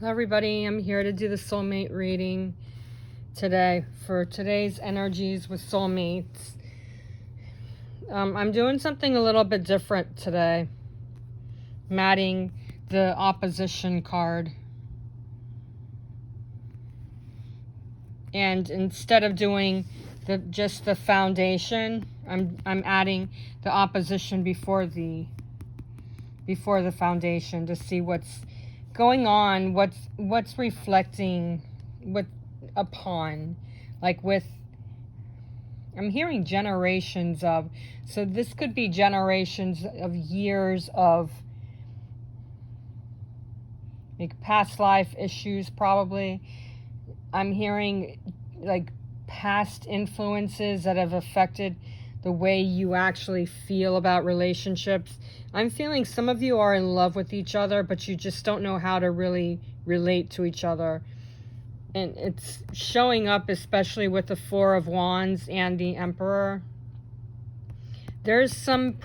Hello everybody, I'm here to do the soulmate reading today for today's energies with soulmates. I'm doing something a little bit different today. I'm adding the opposition card. And instead of doing just the foundation, I'm adding the opposition before the foundation to see what's going on, what's reflecting upon, like with, I'm hearing generations of, so this could be generations of years of like past life issues probably. I'm hearing like past influences that have affected the way you actually feel about relationships. I'm feeling some of you are in love with each other, but you just don't know how to really relate to each other. And it's showing up especially with the Four of Wands and the Emperor. There's some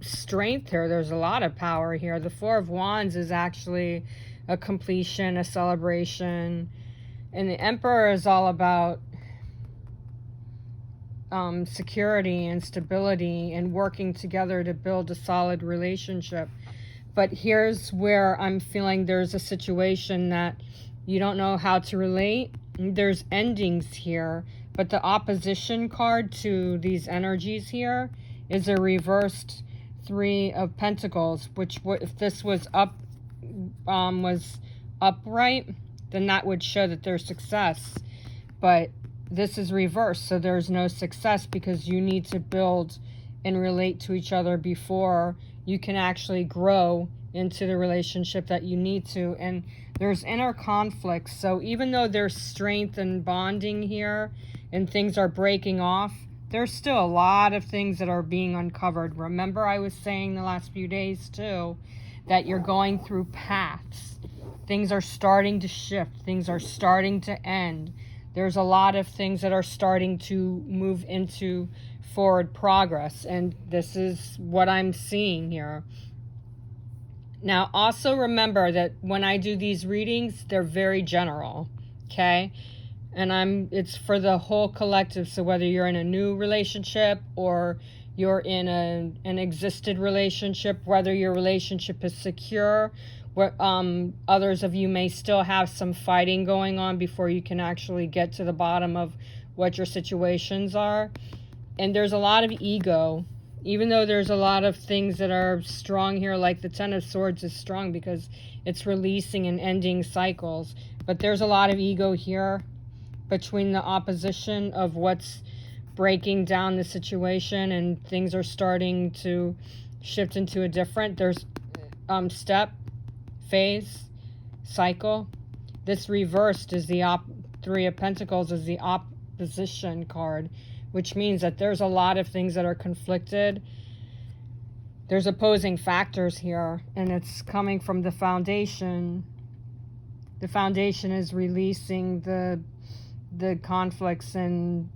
strength here. There's a lot of power here. The Four of Wands is actually a completion, a celebration. And the Emperor is all about security and stability and working together to build a solid relationship. But here's where I'm feeling there's a situation that you don't know how to relate. There's endings here, but the opposition card to these energies here is a reversed Three of Pentacles, which if this was upright, then that would show that there's success. But this is reversed, so there's no success because you need to build and relate to each other before you can actually grow into the relationship that you need to. And there's inner conflicts, so even though there's strength and bonding here and things are breaking off, there's still a lot of things that are being uncovered. Remember, I was saying the last few days too that you're going through paths. Things are starting to shift. Things are starting to end. There's a lot of things that are starting to move into forward progress. And this is what I'm seeing here. Now, also remember that when I do these readings, they're very general, okay? And it's for the whole collective. So whether you're in a new relationship or you're in an existed relationship, whether your relationship is secure, where others of you may still have some fighting going on before you can actually get to the bottom of what your situations are. And there's a lot of ego, even though there's a lot of things that are strong here, like the Ten of Swords is strong because it's releasing and ending cycles. But there's a lot of ego here between the opposition of what's breaking down the situation and things are starting to shift into a different, there's step, phase, cycle. This reversed is the Three of Pentacles is the opposition card, which means that there's a lot of things that are conflicted. There's opposing factors here, and it's coming from the foundation. The foundation is releasing the conflicts and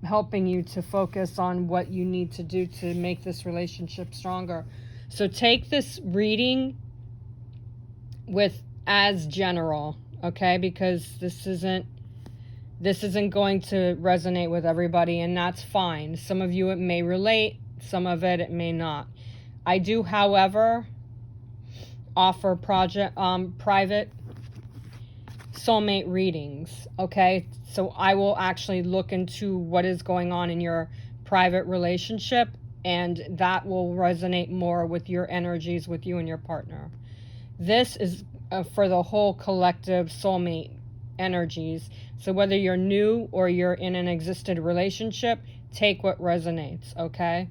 helping you to focus on what you need to do to make this relationship stronger. So take this reading with as general, okay? Because this isn't going to resonate with everybody, and that's fine. Some of you it may relate, some of it may not. I do, however, offer private soulmate readings, okay? So I will actually look into what is going on in your private relationship, and that will resonate more with your energies, with you and your partner. This is for the whole collective soulmate energies. So whether you're new or you're in an existed relationship, take what resonates, okay?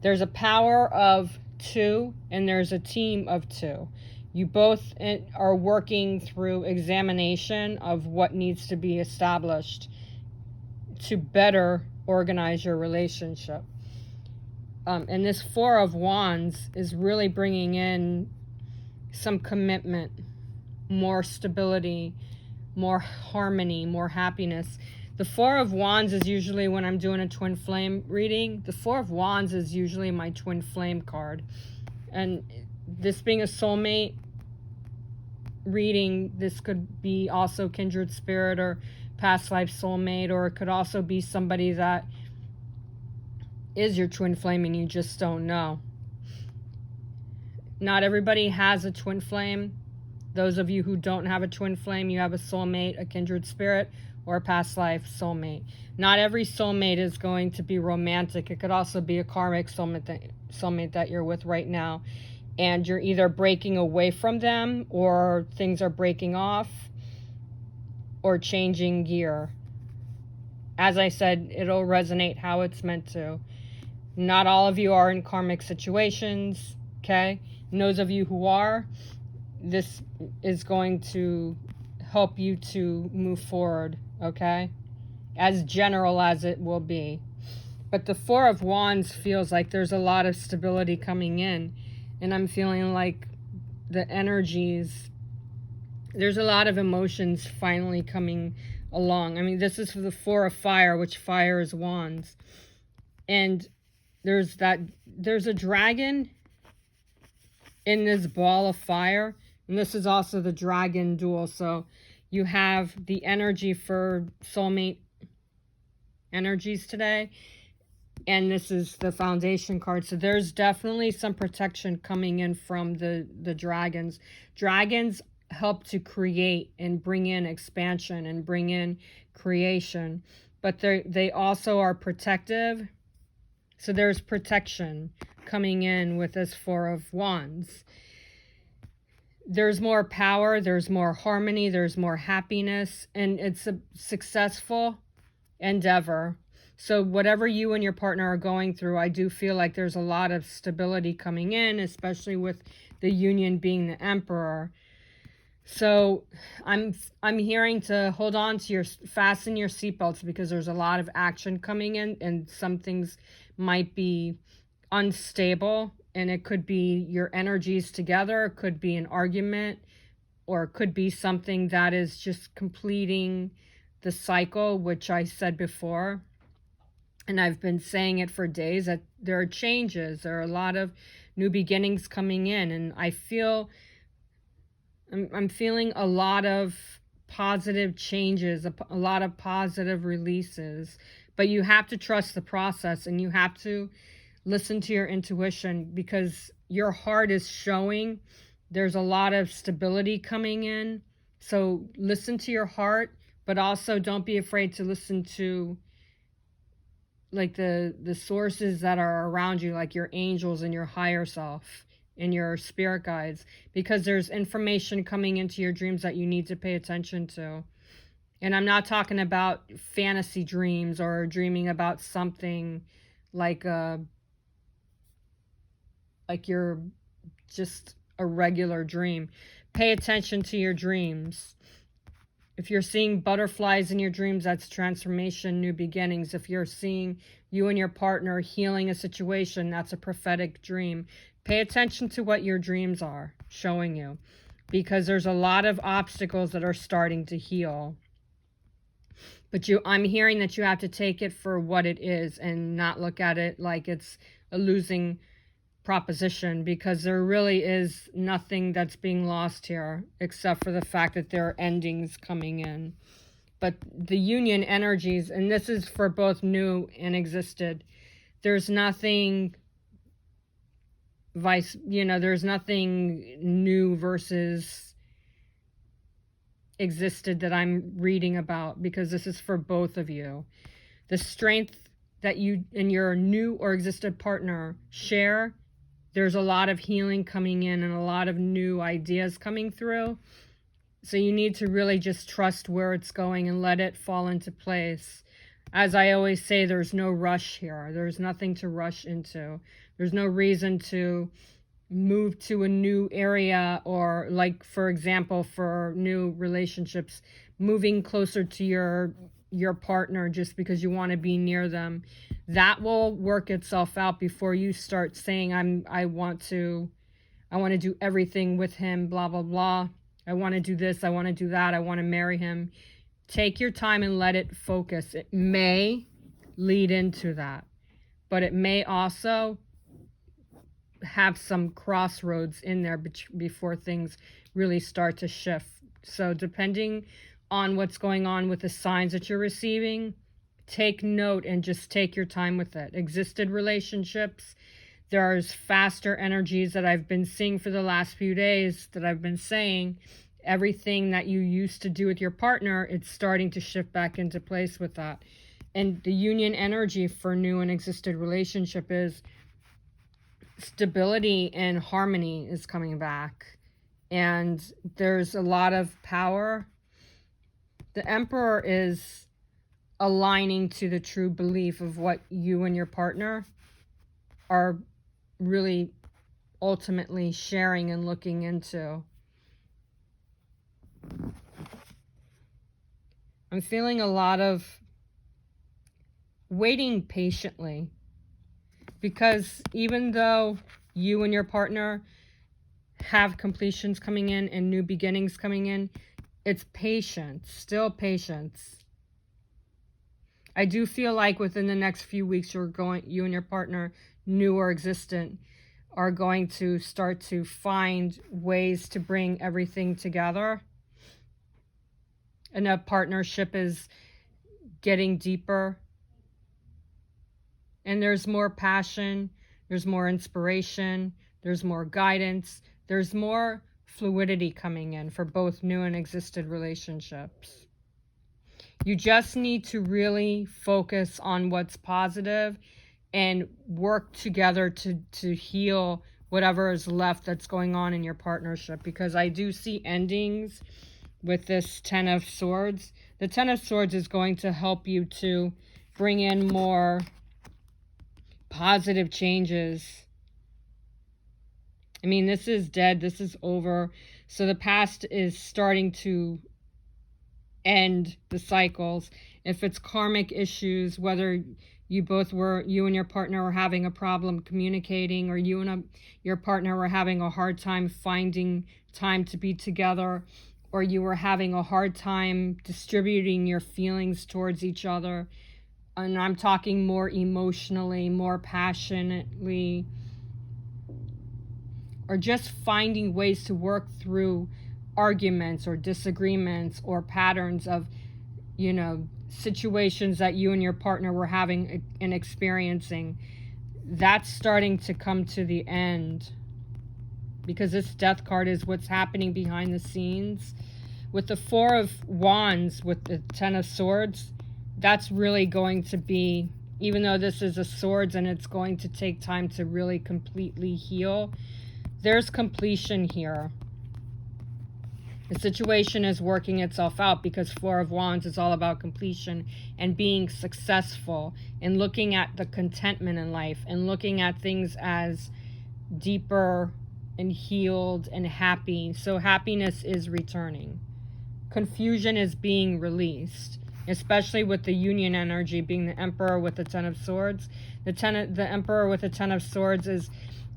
There's a power of two and there's a team of two. You both are working through examination of what needs to be established to better organize your relationship. And this Four of Wands is really bringing in some commitment, more stability, more harmony, more happiness. The Four of Wands is usually, when I'm doing a twin flame reading, the Four of Wands is usually my twin flame card. And this being a soulmate reading, this could be also kindred spirit or past life soulmate, or it could also be somebody that is your twin flame and you just don't know. Not everybody has a twin flame. Those of you who don't have a twin flame, you have a soulmate, a kindred spirit, or a past life soulmate. Not every soulmate is going to be romantic. It could also be a karmic soulmate that you're with right now. And you're either breaking away from them, or things are breaking off, or changing gear. As I said, it'll resonate how it's meant to. Not all of you are in karmic situations, okay? And those of you who are, this is going to help you to move forward, okay? As general as it will be. But the Four of Wands feels like there's a lot of stability coming in. And I'm feeling like the energies, there's a lot of emotions finally coming along. I mean, this is for the Four of Fire, which fire is wands. And there's a dragon in this ball of fire. And this is also the dragon duel. So you have the energy for soulmate energies today. And this is the foundation card. So there's definitely some protection coming in from the dragons. Dragons help to create and bring in expansion and bring in creation. But they also are protective. So there's protection coming in with this Four of Wands. There's more power, there's more harmony, there's more happiness, and it's a successful endeavor. So whatever you and your partner are going through, I do feel like there's a lot of stability coming in, especially with the union being the Emperor. So I'm hearing to hold on to fasten your seatbelts, because there's a lot of action coming in, and some things might be unstable, and it could be your energies together, it could be an argument, or it could be something that is just completing the cycle, which I said before. And I've been saying it for days, that there are changes, there are a lot of new beginnings coming in, and I'm feeling a lot of positive changes, a lot of positive releases. But you have to trust the process, and you have to listen to your intuition, because your heart is showing there's a lot of stability coming in. So listen to your heart, but also don't be afraid to listen to like the sources that are around you, like your angels and your higher self and your spirit guides, because there's information coming into your dreams that you need to pay attention to. And I'm not talking about fantasy dreams or dreaming about something like you're just a regular dream. Pay attention to your dreams. If you're seeing butterflies in your dreams, that's transformation, new beginnings. If you're seeing you and your partner healing a situation, that's a prophetic dream. Pay attention to what your dreams are showing you, because there's a lot of obstacles that are starting to heal. But I'm hearing that you have to take it for what it is and not look at it like it's a losing proposition, because there really is nothing that's being lost here, except for the fact that there are endings coming in. But the union energies, and this is for both new and existed, there's nothing there's nothing new versus existed that I'm reading about, because this is for both of you. The strength that you and your new or existed partner share, there's a lot of healing coming in and a lot of new ideas coming through. So you need to really just trust where it's going and let it fall into place. As I always say, there's no rush here. There's nothing to rush into. There's no reason to move to a new area, or like, for example, for new relationships, moving closer to your partner just because you want to be near them. That will work itself out before you start saying, I want to do everything with him, blah, blah, blah. I want to do this, I want to do that, I want to marry him. Take your time and let it focus. It may lead into that, but it may also have some crossroads in there before things really start to shift. So depending on what's going on with the signs that you're receiving, take note and just take your time with it. Existed relationships, there's faster energies that I've been seeing for the last few days that I've been saying. Everything that you used to do with your partner, it's starting to shift back into place with that. And the union energy for new and existed relationship is stability and harmony is coming back. And there's a lot of power. The Emperor is aligning to the true belief of what you and your partner are really ultimately sharing and looking into. I'm feeling a lot of waiting patiently, because even though you and your partner have completions coming in and new beginnings coming in, it's patience, still patience. I do feel like within the next few weeks, you and your partner, new or existent, are going to start to find ways to bring everything together. And that partnership is getting deeper. And there's more passion, there's more inspiration, there's more guidance, there's more fluidity coming in for both new and existed relationships. You just need to really focus on what's positive and work together to heal whatever is left that's going on in your partnership, because I do see endings with this Ten of Swords. The Ten of Swords is going to help you to bring in more positive changes. I mean, this is dead. This is over. So the past is starting to end the cycles. If it's karmic issues, whether you and your partner were having a problem communicating, or you and your partner were having a hard time finding time to be together, or you were having a hard time distributing your feelings towards each other, and I'm talking more emotionally, more passionately, or just finding ways to work through arguments or disagreements or patterns of, situations that you and your partner were having and experiencing, that's starting to come to the end. Because this Death card is what's happening behind the scenes. With the Four of Wands, with the Ten of Swords, that's really going to be, even though this is a swords and it's going to take time to really completely heal, there's completion here. The situation is working itself out, because Four of Wands is all about completion and being successful and looking at the contentment in life and looking at things as deeper and healed and happy. So happiness is returning. Confusion is being released, especially with the union energy being the Emperor with the Ten of Swords. The Emperor with the Ten of Swords is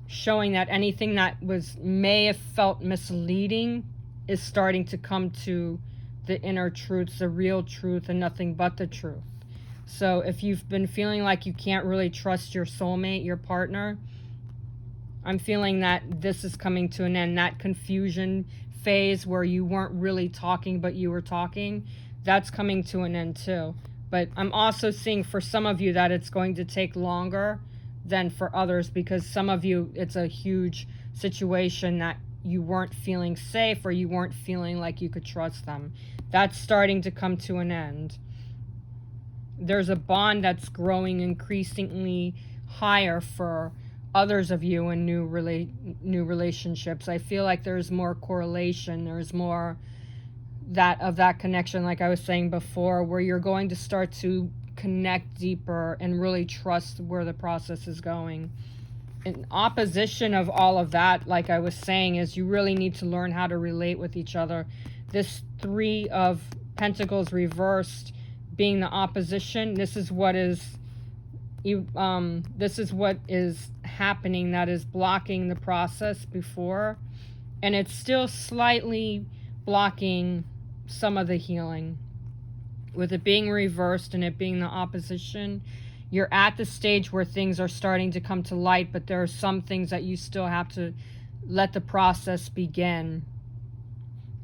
showing that anything that may have felt misleading is starting to come to the inner truths, the real truth, and nothing but the truth. So if you've been feeling like you can't really trust your soulmate, your partner, I'm feeling that this is coming to an end. That confusion phase where you weren't really talking but you were talking, that's coming to an end too. But I'm also seeing for some of you that it's going to take longer than for others, because some of you, it's a huge situation that you weren't feeling safe, or you weren't feeling like you could trust them. That's starting to come to an end. There's a bond that's growing increasingly higher for others of you in new relationships. I feel like there's more correlation. There's more of that connection, like I was saying before, where you're going to start to connect deeper and really trust where the process is going. In opposition of all of that, like I was saying, is you really need to learn how to relate with each other. This Three of Pentacles reversed being the opposition, this is what is happening that is blocking the process before, and it's still slightly blocking some of the healing. With it being reversed and it being the opposition, You're at the stage where things are starting to come to light, but there are some things that you still have to let the process begin.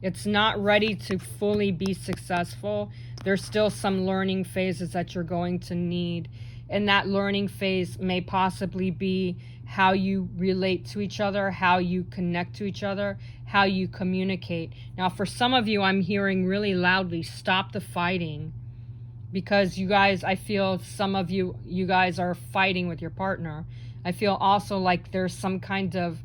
It's not ready to fully be successful. There's still some learning phases that you're going to need. And that learning phase may possibly be how you relate to each other, how you connect to each other, how you communicate. Now, for some of you, I'm hearing really loudly, stop the fighting. Because you guys, I feel some of you guys are fighting with your partner. I feel also like there's some kind of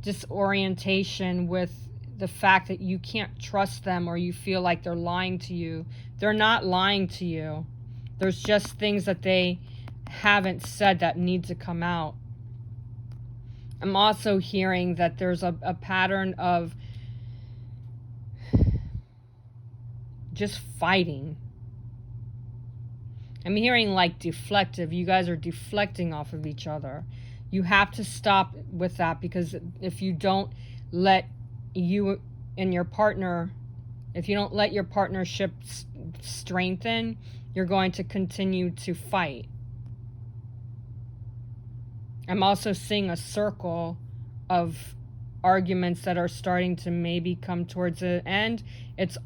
disorientation with the fact that you can't trust them, or you feel like they're lying to you. They're not lying to you. There's just things that they haven't said that need to come out. I'm also hearing that there's a pattern of just fighting. I'm hearing like deflective. You guys are deflecting off of each other. You have to stop with that, because if you don't let you and your partner, if you don't let your partnership strengthen, you're going to continue to fight. I'm also seeing a circle of arguments that are starting to maybe come towards the end. It's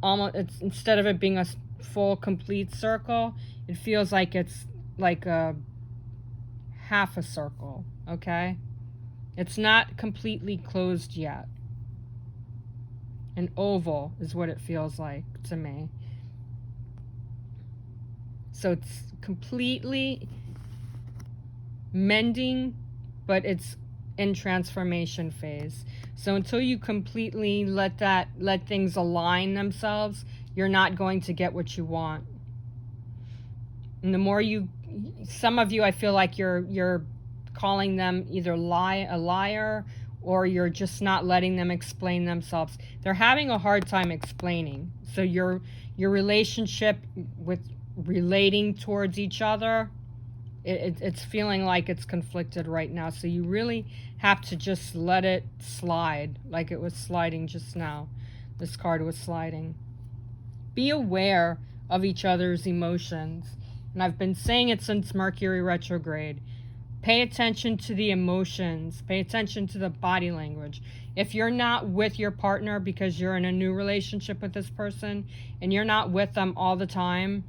instead of it being a full complete circle, it feels like it's like a half a circle, okay? It's not completely closed yet. An oval is what it feels like to me. So it's completely mending, but it's in transformation phase. So until you completely let things align themselves, you're not going to get what you want. And the more some of you, I feel like you're calling them either a liar, or you're just not letting them explain themselves. They're having a hard time explaining. So your relationship with relating towards each other, it's feeling like it's conflicted right now. So you really have to just let it slide, like it was sliding just now. This card was sliding. Be aware of each other's emotions. And I've been saying it since Mercury retrograde. Pay attention to the emotions. Pay attention to the body language. If you're not with your partner because you're in a new relationship with this person and you're not with them all the time,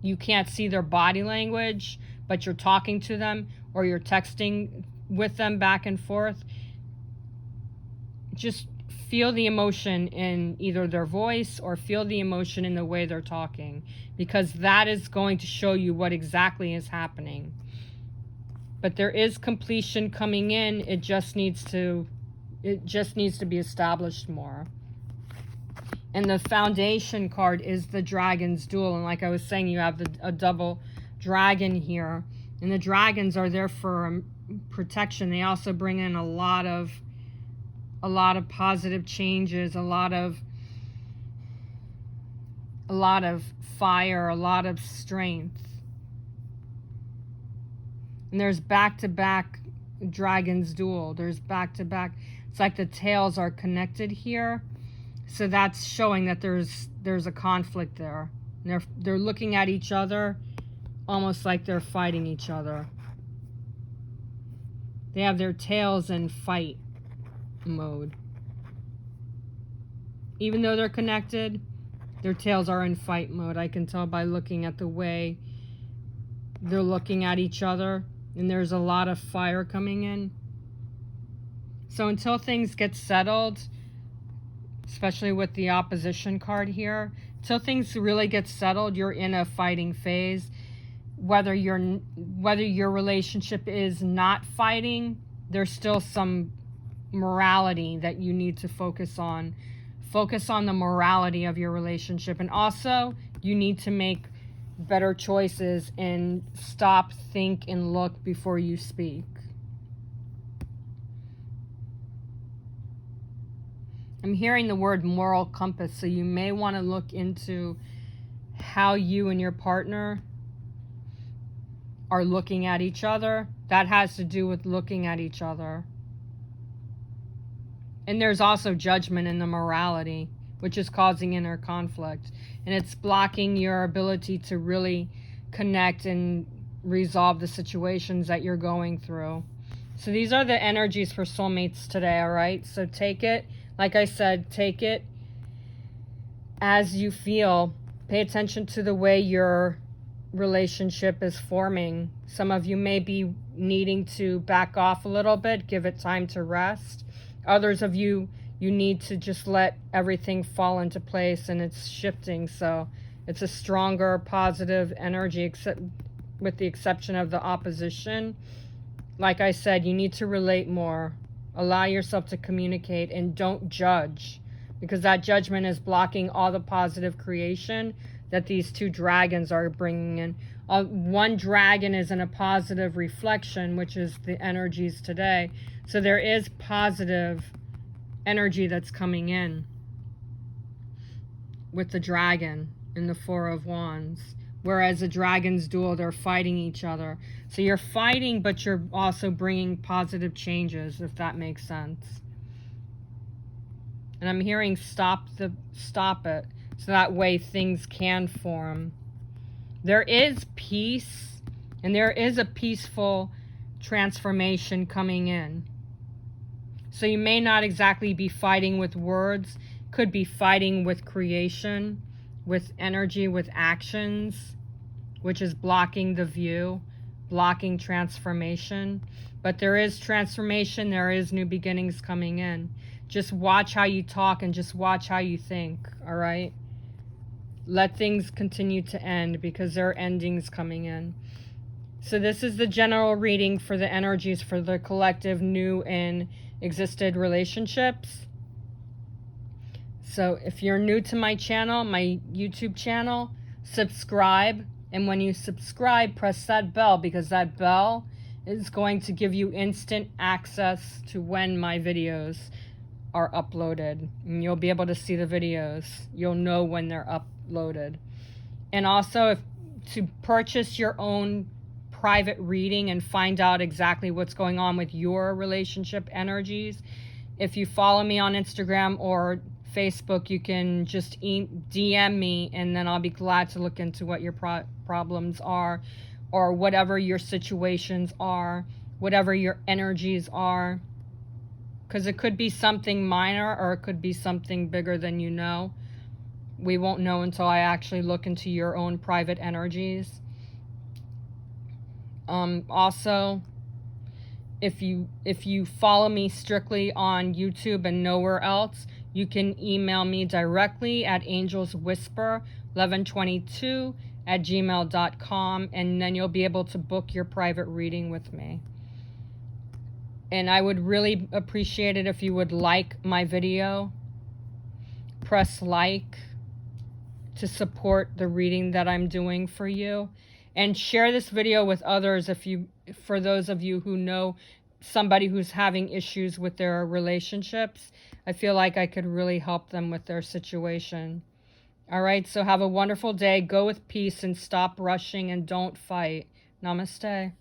you can't see their body language, but you're talking to them or you're texting with them back and forth, just feel the emotion in either their voice or feel the emotion in the way they're talking, because that is going to show you what exactly is happening. But there is completion coming in. It just needs to be established more. And the foundation card is the Dragon's Duel. And like I was saying, you have a double dragon here. And the dragons are there for protection. They also bring in a lot of positive changes, a lot of fire, a lot of strength. And there's back-to-back Dragon's Duel. There's back-to-back. It's like the tails are connected here. So that's showing that there's a conflict there. And they're looking at each other almost like they're fighting each other. They have their tails in fight mode. Even though they're connected, their tails are in fight mode. I can tell by looking at the way they're looking at each other. And there's a lot of fire coming in. So until things get settled, especially with the opposition card here, until things really get settled, you're in a fighting phase. Whether your relationship is not fighting, there's still some morality that you need to focus on. Focus on the morality of your relationship. And also, you need to make better choices and stop, think, and look before you speak. I'm hearing the word moral compass, so you may want to look into how you and your partner are looking at each other. That has to do with looking at each other. And there's also judgment in the morality, which is causing inner conflict. And it's blocking your ability to really connect and resolve the situations that you're going through. So these are the energies for soulmates today, all right? So take it, like I said, take it as you feel. Pay attention to the way your relationship is forming. Some of you may be needing to back off a little bit, give it time to rest. Others of you, you need to just let everything fall into place, and it's shifting. So it's a stronger, positive energy, except with the exception of the opposition. Like I said, you need to relate more. Allow yourself to communicate and don't judge, because that judgment is blocking all the positive creation that these two dragons are bringing in. One dragon is in a positive reflection, which is the energies today. So there is positive energy that's coming in with the dragon in the Four of Wands. Whereas the dragon's duel, they're fighting each other. So you're fighting, but you're also bringing positive changes, if that makes sense. And I'm hearing stop it, so that way things can form. There is peace, and there is a peaceful transformation coming in. So you may not exactly be fighting with words, could be fighting with creation, with energy, with actions, which is blocking the view, blocking transformation. But there is transformation, there is new beginnings coming in. Just watch how you talk and just watch how you think, all right? Let things continue to end, because there are endings coming in. So this is the general reading for the energies for the collective new and existed relationships. So if you're new to my channel, my YouTube channel, subscribe. And when you subscribe, press that bell, because that bell is going to give you instant access to when my videos are uploaded. And you'll be able to see the videos. You'll know when they're uploaded. And also, to purchase your own private reading and find out exactly what's going on with your relationship energies, if you follow me on Instagram or Facebook, you can just DM me, and then I'll be glad to look into what your problems are, or whatever your situations are, whatever your energies are. Because it could be something minor, or it could be something bigger than you know. We won't know until I actually look into your own private energies. Also, if you follow me strictly on YouTube and nowhere else, you can email me directly at angelswhisper1122@gmail.com, and then you'll be able to book your private reading with me. And I would really appreciate it if you would like my video. Press like to support the reading that I'm doing for you. And share this video with others for those of you who know somebody who's having issues with their relationships. I feel like I could really help them with their situation. All right, so have a wonderful day. Go with peace and stop rushing and don't fight. Namaste.